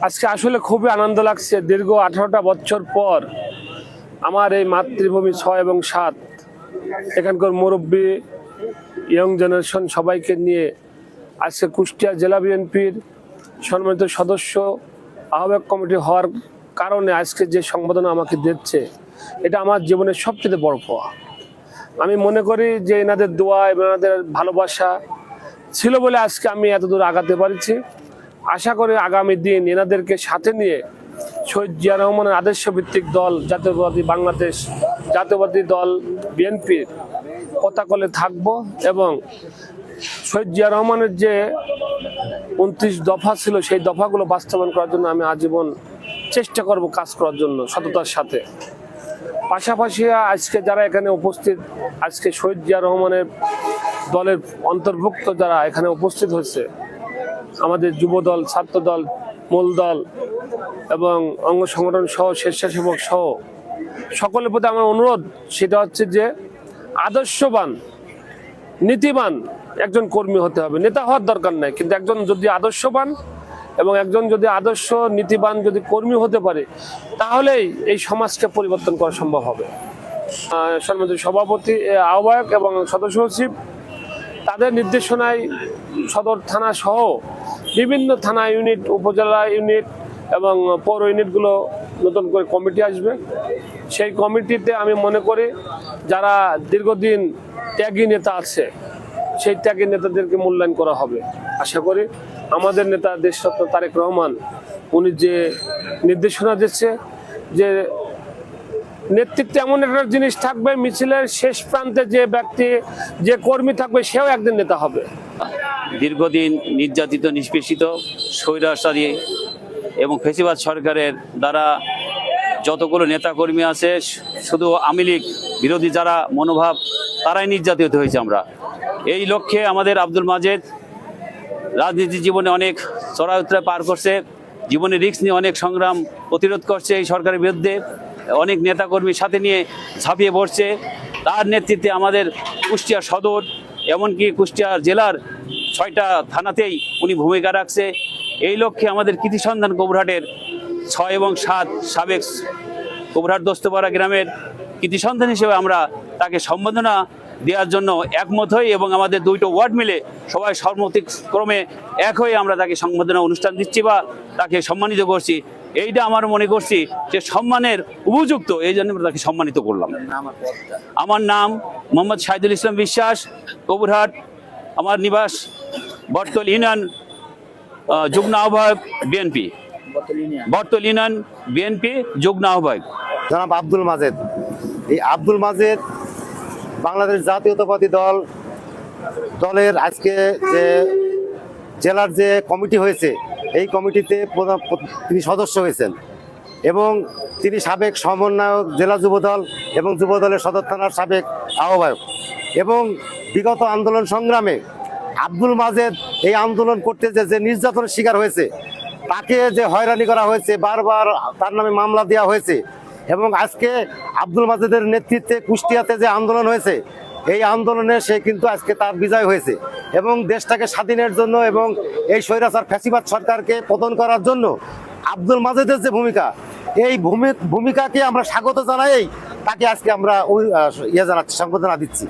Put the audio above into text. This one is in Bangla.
আজকে আসলে খুবই আনন্দ লাগছে। দীর্ঘ 18টা বছর পর আমার এই মাতৃভূমি 6 এবং 7 এখানকার মুরব্বী ইয়ং জেনারেশন সবাইকে নিয়ে আজকে কুষ্টিয়া জেলা বিএনপির সম্মানিত সদস্য আহ্বায়ক কমিটি হওয়ার কারণে আজকে যে সংবর্ধনা আমাকে দিচ্ছে, এটা আমার জীবনের সবচেয়ে বড় পাওয়া। আমি মনে করি যে এনাদের দোয়া এবং এনাদের ভালোবাসা ছিল বলে আজকে আমি এতদূর আগাতে পারছি। আশা করি আগামী দিন এনাদেরকে সাথে নিয়ে শহীদ জিয়া রহমানের আদর্শ ভিত্তিক দল জাতীয়তাবাদী বাংলাদেশ জাতীয়তাবাদী দল বিএনপির পতাকলে থাকব এবং শহীদ জিয়া রহমানের যে 29 দফা ছিল সেই দফাগুলো বাস্তবায়ন করার জন্য আমি আজীবন চেষ্টা করব কাজ করার জন্য সততার সাথে। পাশাপাশি আজকে যারা এখানে উপস্থিত, আজকে শহীদ জিয়া রহমানের দলের অন্তর্ভুক্ত যারা এখানে উপস্থিত হয়েছে, আমাদের যুবদল, ছাত্রদল, মূল দল এবং অঙ্গ সংগঠন সহ স্বেচ্ছাসেবক সহ সকলের প্রতি আমার অনুরোধ, সেটা হচ্ছে যে আদর্শবান নীতিবান একজন কর্মী হতে হবে। নেতা হওয়ার দরকার নাই, কিন্তু একজন যদি আদর্শবান এবং একজন যদি আদর্শ নীতিবান যদি কর্মী হতে পারে, তাহলেই এই সমাজকে পরিবর্তন করা সম্ভব হবে। সম্মানিত সভাপতি, আহ্বায়ক এবং সদস্য সচিব তাদের নির্দেশনায় সদর থানা সহ বিভিন্ন থানা ইউনিট, উপজেলা ইউনিট এবং পৌর ইউনিটগুলো নতুন করে কমিটি আসবে। সেই কমিটিতে আমি মনে করি যারা দীর্ঘদিন ত্যাগী নেতা আছে, সেই ত্যাগী নেতাদেরকে মূল্যায়ন করা হবে। আশা করি আমাদের নেতা দেশরত্ন তারেক রহমান উনি যে নির্দেশনা দিচ্ছে যে নেতৃত্বে এমন একটা জিনিস থাকবে, মিছিলের শেষ প্রান্তে যে ব্যক্তি, যে কর্মী থাকবে সেও একদিন নেতা হবে। দীর্ঘদিন নির্যাতিত, নিষ্পেষিত, স্বৈরাচারী এবং ফ্যাসিবাদ সরকারের দ্বারা যতগুলো নেতাকর্মী আছে, শুধু আওয়ামী লীগ বিরোধী যারা মনোভাব, তারাই নির্যাতিত হয়েছে। আমরা এই লক্ষ্যে আমাদের আব্দুল মাজেদ রাজনীতি জীবনে অনেক চড়াই-উতরাই পার করছে, জীবনে রিস্ক নিয়ে অনেক সংগ্রাম প্রতিরোধ করছে এই সরকারের বিরুদ্ধে, অনেক নেতাকর্মীর সাথে নিয়ে ঝাঁপিয়ে পড়ছে। তার নেতৃত্বে আমাদের কুষ্টিয়া সদর, এমনকি কুষ্টিয়া জেলার 6টা থানাতেই উনি ভূমিকা রাখছে। এই লক্ষ্যে আমাদের কৃতি সন্ধান কবুরহাটের 6 এবং 7 সাবেক কবুরহাট দোস্তপাড়া গ্রামের কৃতি সন্ধান হিসেবে আমরা তাকে সম্বর্ধনা দেওয়ার জন্য একমত হই এবং আমাদের 2টো ওয়ার্ড মিলে সবাই সম্মতিক্রমে এক হয়ে আমরা তাকে সম্বর্ধনা অনুষ্ঠান দিচ্ছি বা তাকে সম্মানিত করছি। এইটা আমার মনে করছি যে সম্মানের উপযুক্ত, এই জন্য আমরা তাকে সম্মানিত করলাম। আমার নাম মোহাম্মদ শাহিদুল ইসলাম বিশ্বাস, কবুরহাট, আমার নিবাস বটতল ইউনিয়ন, যুগ্ম আহ্বায়ক বিএনপি, বটতল ইউনিয়ন বিএনপি যুগ্ম আহ্বায়ক জনাব আব্দুল মাজেদ। এই আব্দুল মাজেদ বাংলাদেশ জাতীয়তাবাদী দলের আজকে যে জেলার যে কমিটি হয়েছে, এই কমিটিতে তিনি সদস্য হয়েছেন এবং তিনি সাবেক সমন্বয়ক জেলা যুবদল এবং যুবদলের সদর থানার সাবেক আহ্বায়ক। এবং বিগত আন্দোলন সংগ্রামে আব্দুল মাজেদ এই আন্দোলন করতে যে নির্যাতনের শিকার হয়েছে, তাকে যে হয়রানি করা হয়েছে, বারবার তার নামে মামলা দেওয়া হয়েছে এবং আজকে আব্দুল মাজেদের নেতৃত্বে কুষ্টিয়াতে যে আন্দোলন হয়েছে, এই আন্দোলনে সে কিন্তু আজকে তার বিজয় হয়েছে এবং দেশটাকে স্বাধীনের জন্য এবং এই স্বৈরাচার ফ্যাসিবাদ সরকারকে পতন করার জন্য আব্দুল মাজেদের যে ভূমিকা, এই ভূমিকাকে আমরা স্বাগত জানাই, তাকে আজকে আমরা সংবর্ধনা দিচ্ছি।